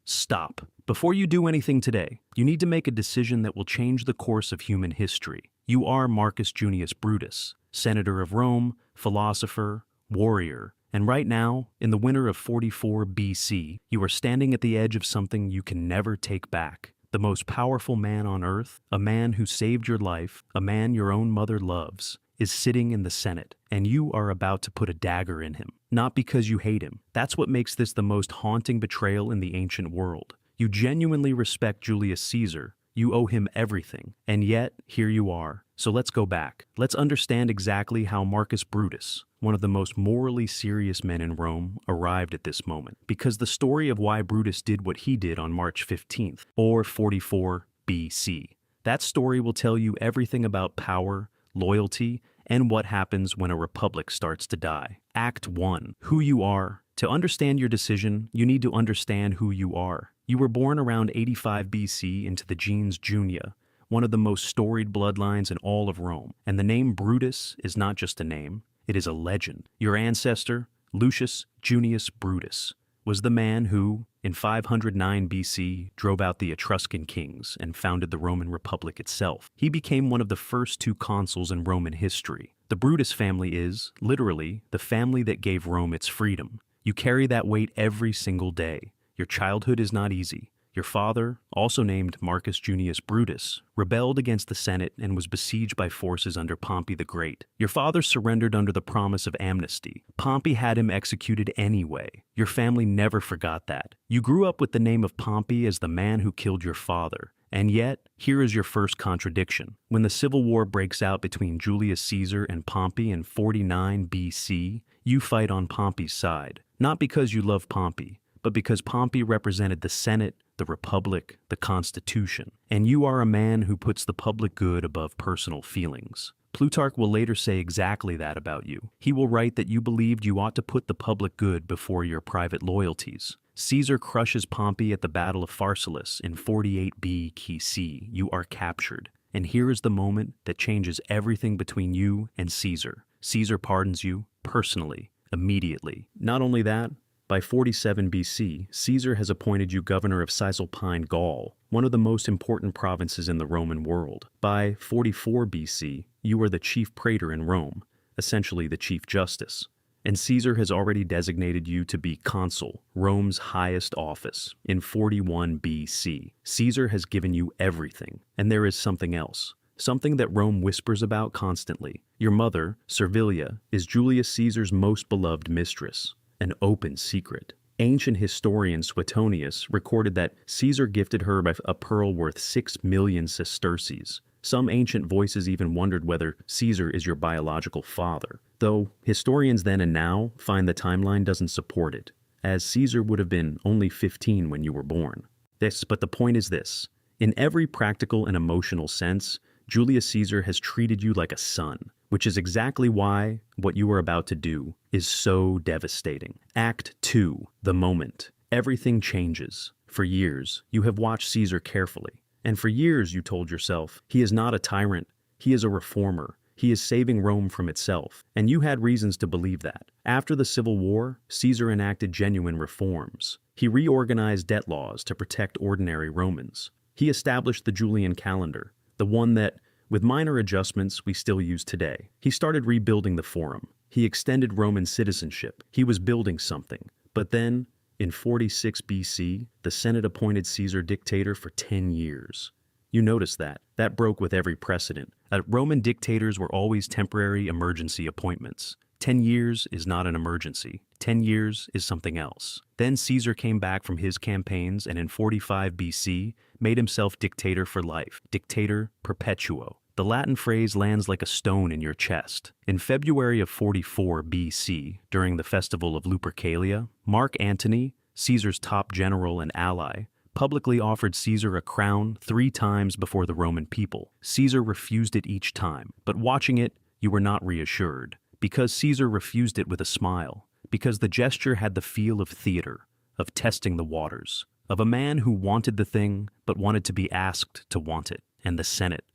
Stop. Before you do anything today, you need to make a decision that will change the course of human history. You are Marcus Junius Brutus, senator of Rome, philosopher, warrior, and right now, in the winter of 44 BC, you are standing at the edge of something you can never take back. The most powerful man on earth, a man who saved your life, a man your own mother loves, is sitting in the Senate, and you are about to put a dagger in him. Not because you hate him. That's what makes this the most haunting betrayal in the ancient world. You genuinely respect Julius Caesar. You owe him everything. And yet, here you are. So let's go back. Let's understand exactly how Marcus Brutus, one of the most morally serious men in Rome, arrived at this moment. Because the story of why Brutus did what he did on March 15th, or 44 BC, that story will tell you everything about power, loyalty, and what happens when a republic starts to die. Act 1. Who you are. To understand your decision, you need to understand who you are. You were born around 85 BC into the gens Junia, one of the most storied bloodlines in all of Rome. And the name Brutus is not just a name, it is a legend. Your ancestor, Lucius Junius Brutus, was the man who, in 509 BC, drove out the Etruscan kings and founded the Roman Republic itself. He became one of the first two consuls in Roman history. The Brutus family is, literally, the family that gave Rome its freedom. You carry that weight every single day. Your childhood is not easy. Your father, also named Marcus Junius Brutus, rebelled against the Senate and was besieged by forces under Pompey the Great. Your father surrendered under the promise of amnesty. Pompey had him executed anyway. Your family never forgot that. You grew up with the name of Pompey as the man who killed your father. And yet, here is your first contradiction. When the civil war breaks out between Julius Caesar and Pompey in 49 BC, you fight on Pompey's side. Not because you love Pompey, but because Pompey represented the Senate, the Republic, the Constitution, and you are a man who puts the public good above personal feelings. Plutarch will later say exactly that about you. He will write that you believed you ought to put the public good before your private loyalties. Caesar crushes Pompey at the Battle of Pharsalus in 48 BC. You are captured. And here is the moment that changes everything between you and Caesar. Caesar pardons you personally, immediately. Not only that, by 47 BC, Caesar has appointed you governor of Cisalpine Gaul, one of the most important provinces in the Roman world. By 44 BC, you are the chief praetor in Rome, essentially the chief justice. And Caesar has already designated you to be consul, Rome's highest office, in 41 BC. Caesar has given you everything, and there is something else. Something that Rome whispers about constantly. Your mother, Servilia, is Julius Caesar's most beloved mistress. An open secret. Ancient historian Suetonius recorded that Caesar gifted her a pearl worth 6 million sesterces. Some ancient voices even wondered whether Caesar is your biological father, though historians then and now find the timeline doesn't support it, as Caesar would have been only 15 when you were born. But the point is this. In every practical and emotional sense, Julius Caesar has treated you like a son, which is exactly why what you are about to do is so devastating. Act 2. The moment. Everything changes. For years, you have watched Caesar carefully. And for years, you told yourself, he is not a tyrant. He is a reformer. He is saving Rome from itself. And you had reasons to believe that. After the Civil War, Caesar enacted genuine reforms. He reorganized debt laws to protect ordinary Romans. He established the Julian calendar, the one that, with minor adjustments, we still use today. He started rebuilding the Forum. He extended Roman citizenship. He was building something. But then, in 46 BC, the Senate appointed Caesar dictator for 10 years. You notice that. That broke with every precedent. Roman dictators were always temporary emergency appointments. 10 years is not an emergency. 10 years is something else. Then Caesar came back from his campaigns and in 45 BC made himself dictator for life. Dictator perpetuo. The Latin phrase lands like a stone in your chest. In February of 44 BC, during the festival of Lupercalia, Mark Antony, Caesar's top general and ally, publicly offered Caesar a crown 3 times before the Roman people. Caesar refused it each time, but watching it, you were not reassured. Because Caesar refused it with a smile, because the gesture had the feel of theater, of testing the waters, of a man who wanted the thing but wanted to be asked to want it. And the Senate,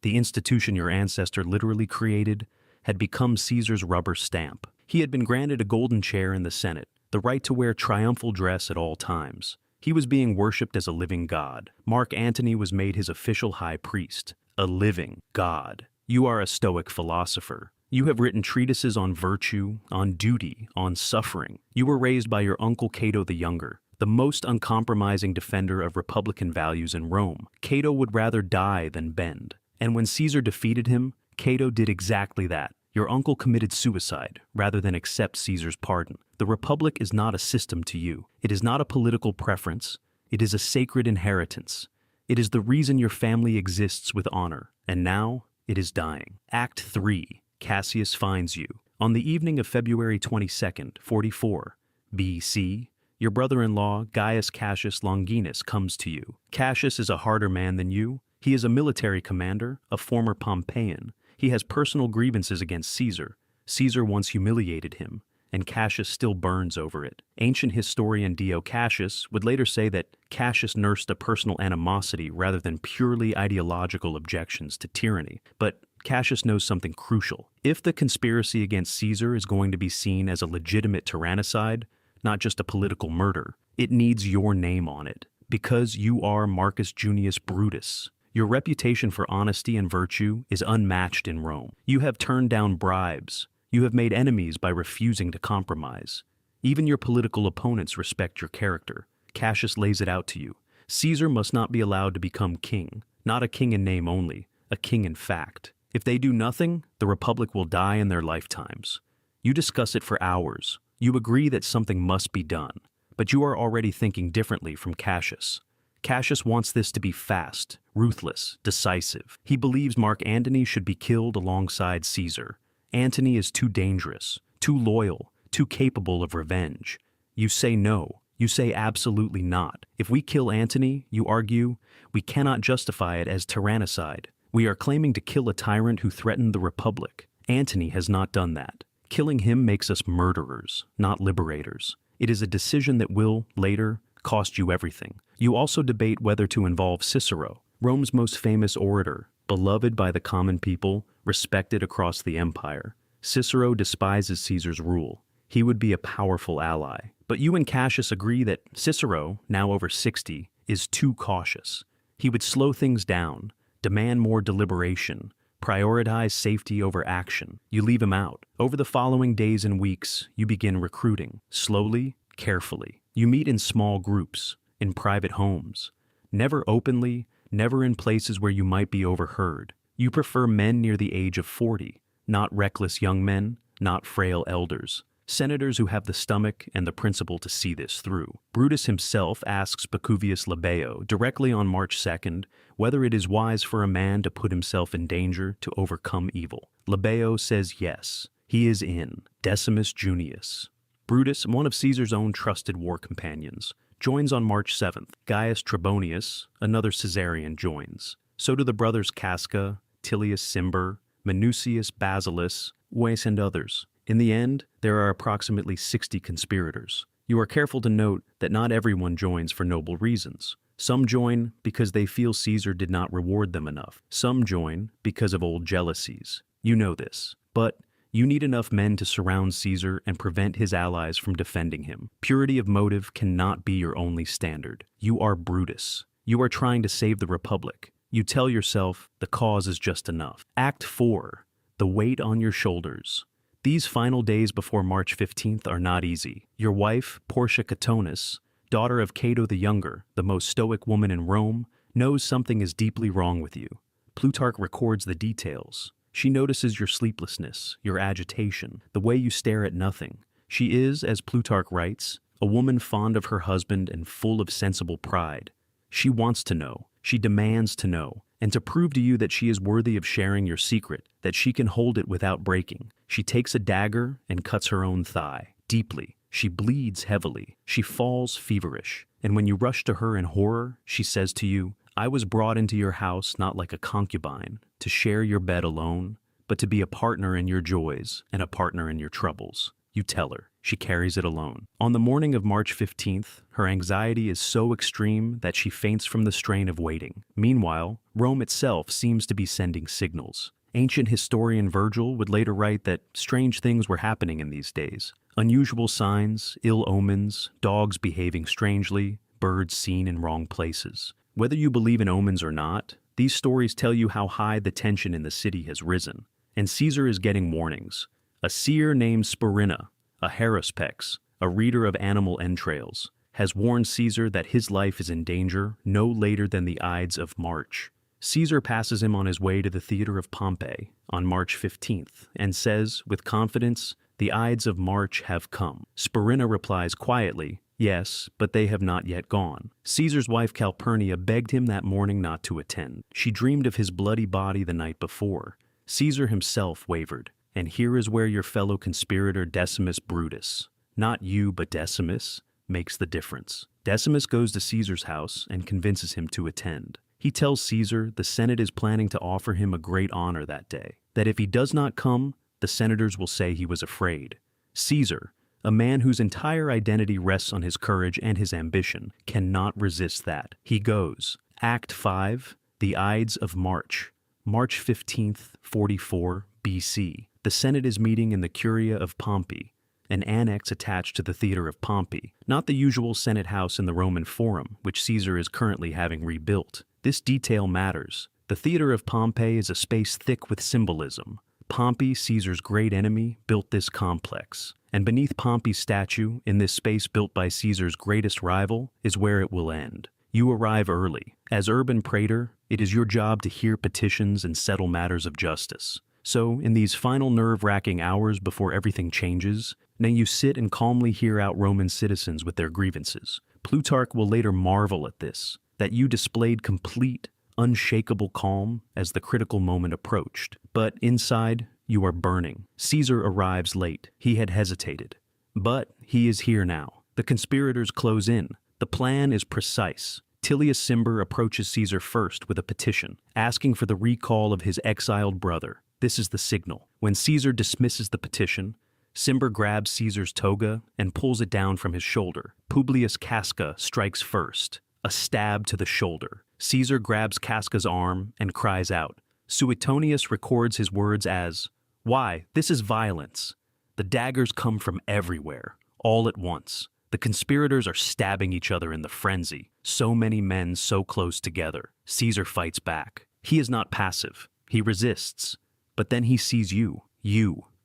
the institution your ancestor literally created, had become Caesar's rubber stamp. He had been granted a golden chair in the Senate, the right to wear triumphal dress at all times. He was being worshipped as a living god. Mark Antony was made his official high priest. A living god. You are a Stoic philosopher. You have written treatises on virtue, on duty, on suffering. You were raised by your uncle Cato the Younger, the most uncompromising defender of republican values in Rome. Cato would rather die than bend. And when Caesar defeated him, Cato did exactly that. Your uncle committed suicide rather than accept Caesar's pardon. The Republic is not a system to you. It is not a political preference. It is a sacred inheritance. It is the reason your family exists with honor. And now, it is dying. Act 3. Cassius finds you. On the evening of February 22nd, 44 BC, your brother-in-law, Gaius Cassius Longinus, comes to you. Cassius is a harder man than you. He is a military commander, a former Pompeian. He has personal grievances against Caesar. Caesar once humiliated him, and Cassius still burns over it. Ancient historian Dio Cassius would later say that Cassius nursed a personal animosity rather than purely ideological objections to tyranny. But Cassius knows something crucial. If the conspiracy against Caesar is going to be seen as a legitimate tyrannicide, not just a political murder, it needs your name on it, because you are Marcus Junius Brutus. Your reputation for honesty and virtue is unmatched in Rome. You have turned down bribes. You have made enemies by refusing to compromise. Even your political opponents respect your character. Cassius lays it out to you. Caesar must not be allowed to become king, not a king in name only, a king in fact. If they do nothing, the Republic will die in their lifetimes. You discuss it for hours. You agree that something must be done, but you are already thinking differently from Cassius. Cassius wants this to be fast, ruthless, decisive. He believes Mark Antony should be killed alongside Caesar. Antony is too dangerous, too loyal, too capable of revenge. You say no. You say absolutely not. If we kill Antony, you argue, we cannot justify it as tyrannicide. We are claiming to kill a tyrant who threatened the Republic. Antony has not done that. Killing him makes us murderers, not liberators. It is a decision that will, later, cost you everything. You also debate whether to involve Cicero, Rome's most famous orator, beloved by the common people, respected across the empire. Cicero despises Caesar's rule. He would be a powerful ally. But you and Cassius agree that Cicero, now over 60, is too cautious. He would slow things down, demand more deliberation, prioritize safety over action. You leave him out. Over the following days and weeks, you begin recruiting, slowly, carefully. You meet in small groups, in private homes. Never openly, never in places where you might be overheard. You prefer men near the age of 40, not reckless young men, not frail elders. Senators who have the stomach and the principle to see this through. Brutus himself asks Pacuvius Labeo directly on March 2nd whether it is wise for a man to put himself in danger to overcome evil. Labeo says yes. He is in. Decimus Junius. Brutus, one of Caesar's own trusted war companions, joins on March 7th. Gaius Trebonius, another Caesarian, joins. So do the brothers Casca, Tilius Cimber, Minucius Basilis, Weiss, and others. In the end, there are approximately 60 conspirators. You are careful to note that not everyone joins for noble reasons. Some join because they feel Caesar did not reward them enough. Some join because of old jealousies. You know this. But you need enough men to surround Caesar and prevent his allies from defending him. Purity of motive cannot be your only standard. You are Brutus. You are trying to save the Republic. You tell yourself the cause is just enough. Act 4. The weight on your shoulders. These final days before March 15th are not easy. Your wife, Portia Catonis, daughter of Cato the Younger, the most stoic woman in Rome, knows something is deeply wrong with you. Plutarch records the details. She notices your sleeplessness, your agitation, the way you stare at nothing. She is, as Plutarch writes, a woman fond of her husband and full of sensible pride. She wants to know, she demands to know, and to prove to you that she is worthy of sharing your secret, that she can hold it without breaking. She takes a dagger and cuts her own thigh, deeply. She bleeds heavily. She falls feverish. And when you rush to her in horror, she says to you, I was brought into your house not like a concubine, to share your bed alone, but to be a partner in your joys and a partner in your troubles. You tell her. She carries it alone. On the morning of March 15th, her anxiety is so extreme that she faints from the strain of waiting. Meanwhile, Rome itself seems to be sending signals. Ancient historian Virgil would later write that strange things were happening in these days. Unusual signs, ill omens, dogs behaving strangely, birds seen in wrong places. Whether you believe in omens or not, these stories tell you how high the tension in the city has risen. And Caesar is getting warnings. A seer named Spurina, a haruspice, a reader of animal entrails, has warned Caesar that his life is in danger no later than the Ides of March. Caesar passes him on his way to the theater of Pompey on March 15th and says, with confidence, "The Ides of March have come." Spurina replies quietly, "Yes, but they have not yet gone." Caesar's wife Calpurnia begged him that morning not to attend. She dreamed of his bloody body the night before. Caesar himself wavered, and here is where your fellow conspirator Decimus Brutus, not you but Decimus, makes the difference. Decimus goes to Caesar's house and convinces him to attend. He tells Caesar the Senate is planning to offer him a great honor that day, that if he does not come, the senators will say he was afraid. Caesar, a man whose entire identity rests on his courage and his ambition, cannot resist that. He goes. Act 5, the Ides of March, March 15th, 44 BC. The Senate is meeting in the Curia of Pompey, an annex attached to the theater of Pompey, not the usual Senate house in the Roman Forum, which Caesar is currently having rebuilt. This detail matters. The theater of Pompey is a space thick with symbolism. Pompey, Caesar's great enemy, built this complex. And beneath Pompey's statue, in this space built by Caesar's greatest rival, is where it will end. You arrive early. As urban praetor, it is your job to hear petitions and settle matters of justice. So, in these final nerve-wracking hours before everything changes, may you sit and calmly hear out Roman citizens with their grievances. Plutarch will later marvel at this, that you displayed complete, unshakable calm as the critical moment approached. But inside, you are burning. Caesar arrives late. He had hesitated. But he is here now. The conspirators close in. The plan is precise. Tillius Cimber approaches Caesar first with a petition, asking for the recall of his exiled brother. This is the signal. When Caesar dismisses the petition, Cimber grabs Caesar's toga and pulls it down from his shoulder. Publius Casca strikes first, a stab to the shoulder. Caesar grabs Casca's arm and cries out. Suetonius records his words as, "Why, this is violence. The daggers come from everywhere, all at once. The conspirators are stabbing each other in the frenzy. So many men so close together." Caesar fights back. He is not passive. He resists. But then he sees you,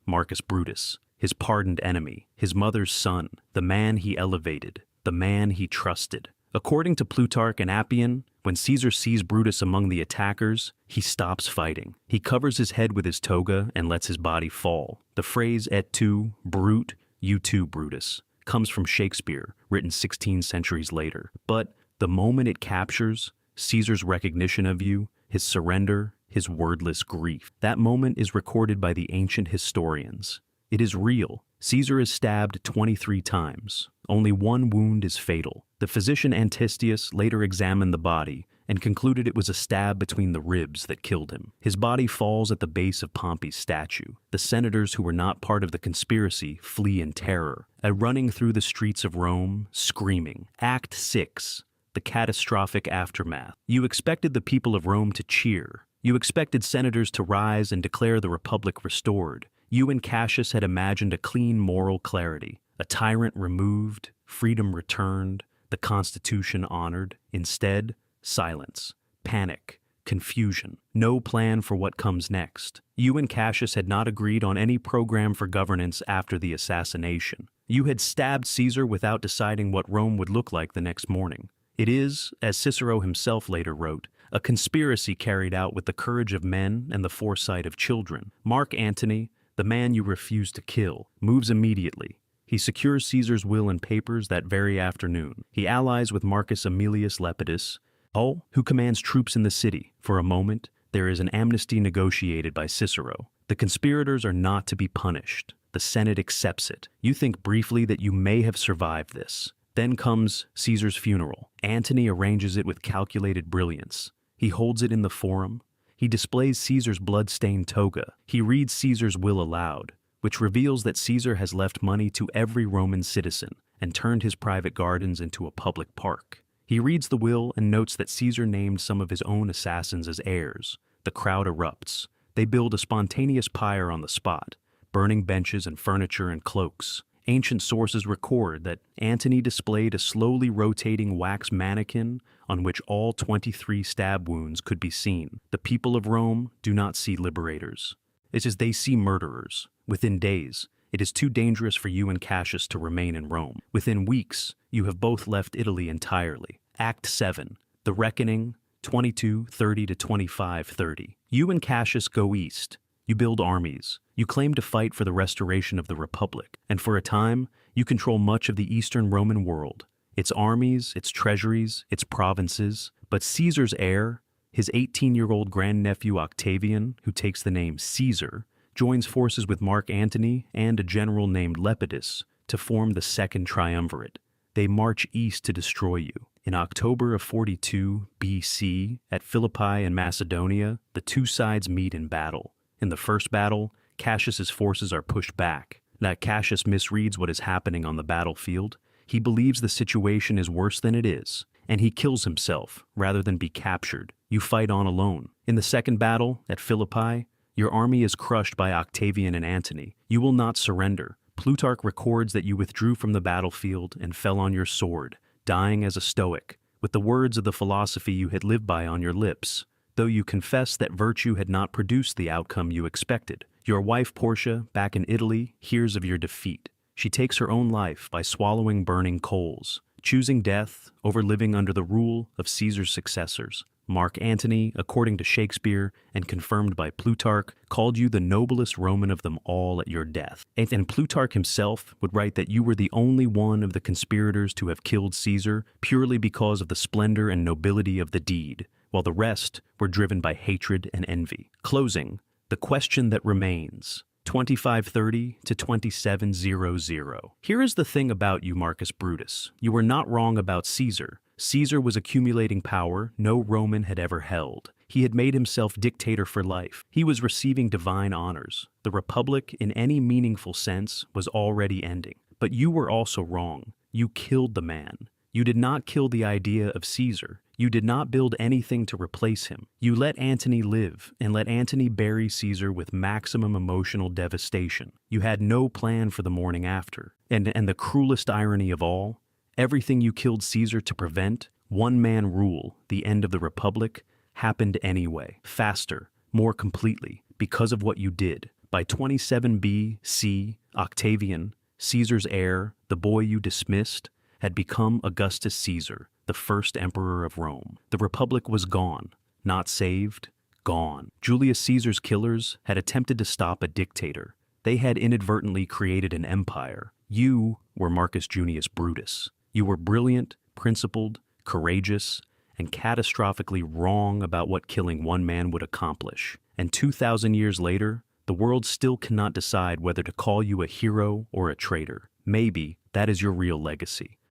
Marcus Brutus, his pardoned enemy, his mother's son, the man he elevated, the man he trusted. According to Plutarch and Appian, when Caesar sees Brutus among the attackers, he stops fighting. He covers his head with his toga and lets his body fall. The phrase "et tu, Brute, you too, Brutus," comes from Shakespeare, written 16 centuries later. But the moment it captures Caesar's recognition of you, his surrender, his wordless grief, that moment is recorded by the ancient historians. It is real. Caesar is stabbed 23 times. Only one wound is fatal. The physician Antistius later examined the body and concluded it was a stab between the ribs that killed him. His body falls at the base of Pompey's statue. The senators who were not part of the conspiracy flee in terror, running through the streets of Rome, screaming. Act 6, the catastrophic aftermath. You expected the people of Rome to cheer. You expected senators to rise and declare the republic restored. You and Cassius had imagined a clean moral clarity, a tyrant removed, freedom returned, the Constitution honored. Instead, silence, panic, confusion, no plan for what comes next. You and Cassius had not agreed on any program for governance after the assassination. You had stabbed Caesar without deciding what Rome would look like the next morning. It is, as Cicero himself later wrote, a conspiracy carried out with the courage of men and the foresight of children. Mark Antony, the man you refused to kill, moves immediately. He secures Caesar's will and papers that very afternoon. He allies with Marcus Aemilius Lepidus, who commands troops in the city. For a moment, there is an amnesty negotiated by Cicero. The conspirators are not to be punished. The Senate accepts it. You think briefly that you may have survived this. Then comes Caesar's funeral. Antony arranges it with calculated brilliance. He holds it in the forum. He displays Caesar's blood-stained toga. He reads Caesar's will aloud, which reveals that Caesar has left money to every Roman citizen and turned his private gardens into a public park. He reads the will and notes that Caesar named some of his own assassins as heirs. The crowd erupts. They build a spontaneous pyre on the spot, burning benches and furniture and cloaks. Ancient sources record that Antony displayed a slowly rotating wax mannequin on which all 23 stab wounds could be seen. The people of Rome do not see liberators. It's as they see murderers. Within days, it is too dangerous for you and Cassius to remain in Rome. Within weeks, you have both left Italy entirely. Act 7. The Reckoning, 22:30 to 25:30. You and Cassius go east. You build armies. You claim to fight for the restoration of the Republic. And for a time, you control much of the Eastern Roman world. Its armies, its treasuries, its provinces. But Caesar's heir, his 18-year-old grandnephew Octavian, who takes the name Caesar, joins forces with Mark Antony and a general named Lepidus to form the Second Triumvirate. They march east to destroy you. In October of 42 BC, at Philippi in Macedonia, the two sides meet in battle. In the first battle, Cassius's forces are pushed back. That Cassius misreads what is happening on the battlefield. He believes the situation is worse than it is, and he kills himself rather than be captured. You fight on alone. In the second battle, at Philippi, your army is crushed by Octavian and Antony. You will not surrender. Plutarch records that you withdrew from the battlefield and fell on your sword, dying as a Stoic, with the words of the philosophy you had lived by on your lips, though you confess that virtue had not produced the outcome you expected. Your wife Portia, back in Italy, hears of your defeat. She takes her own life by swallowing burning coals, choosing death over living under the rule of Caesar's successors. Mark Antony, according to Shakespeare and confirmed by Plutarch, called you the noblest Roman of them all at your death. And Plutarch himself would write that you were the only one of the conspirators to have killed Caesar purely because of the splendor and nobility of the deed, while the rest were driven by hatred and envy. Closing, the question that remains. 2530 to 2700. Here is the thing about you, Marcus Brutus. You were not wrong about Caesar. Caesar was accumulating power no Roman had ever held. He had made himself dictator for life. He was receiving divine honors. The Republic, in any meaningful sense, was already ending. But you were also wrong. You killed the man. You did not kill the idea of Caesar. You did not build anything to replace him. You let Antony live and let Antony bury Caesar with maximum emotional devastation. You had no plan for the morning after. And the cruelest irony of all, everything you killed Caesar to prevent, one-man rule, the end of the Republic, happened anyway, faster, more completely, because of what you did. By 27 BC, Octavian, Caesar's heir, the boy you dismissed, had become Augustus Caesar, the first emperor of Rome. The Republic was gone, not saved, gone. Julius Caesar's killers had attempted to stop a dictator. They had inadvertently created an empire. You were Marcus Junius Brutus. You were brilliant, principled, courageous, and catastrophically wrong about what killing one man would accomplish. And 2,000 years later, the world still cannot decide whether to call you a hero or a traitor. Maybe that is your real legacy.